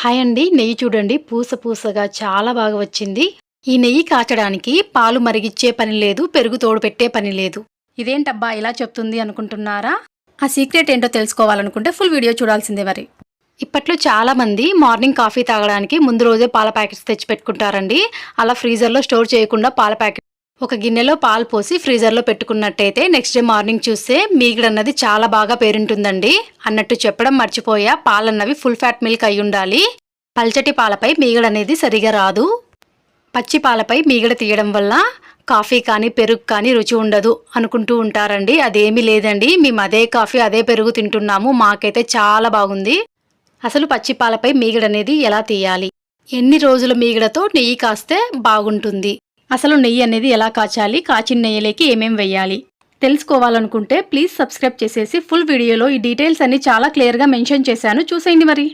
Hi అండి. నెయ్యి చూడండి పూస పూసగా చాలా బాగా వచ్చింది. ఈ నెయ్యి కాచడానికి పాలు మరిగిచ్చే పని లేదు, పెరుగు తోడు పెట్టే పని లేదు. ఇదేంటబ్బా ఇలా చెప్తుంది అనుకుంటున్నారా? ఆ సీక్రెట్ ఏంటో తెలుసుకోవాలనుకుంటే ఫుల్ వీడియో చూడాల్సిందే మరి. ఇప్పట్లో చాలా మంది మార్నింగ్ కాఫీ తాగడానికి ముందు రోజే పాల ప్యాకెట్స్ తెచ్చి పెట్టుకుంటారండి. అలా ఫ్రీజర్‌లో స్టోర్ చేయకుండా పాల ప్యాకెట్ ఒక గిన్నెలో పాలు పోసి ఫ్రీజర్‌లో పెట్టుకున్నట్టయితే నెక్స్ట్ డే మార్నింగ్ చూస్తే మీగడన్నది చాలా బాగా పేరుంటుందండి. అన్నట్టు చెప్పడం మర్చిపోయా, పాలన్నవి ఫుల్ ఫ్యాట్ మిల్క్ అయ్యుండాలి. పల్చటి పాలపై మీగడనేది సరిగా రాదు. పచ్చి పాలపై మీగడ తీయడం వల్ల కాఫీ కానీ, పెరుగు కానీ రుచి ఉండదు అనుకుంటూ ఉంటారండి. అదేమీ లేదండి. మేము అదే కాఫీ, అదే పెరుగు తింటున్నాము. మాకైతే చాలా బాగుంది. అసలు పచ్చి పాలపై మీగడనేది ఎలా తీయాలి? ఎన్ని రోజుల మీగడతో నెయ్యి కాస్తే బాగుంటుంది? అసలు నెయ్యి అనేది ఎలా కాచాలి? కాచిన నెయ్యిలోకి ఏమేం వెయ్యాలి? తెలుసుకోవాలనుకుంటే ప్లీజ్ సబ్స్క్రైబ్ చేసేసి ఫుల్ వీడియోలో ఈ డీటెయిల్స్ అన్ని చాలా క్లియర్‌గా మెన్షన్ చేశాను. చూసేయండి మరి.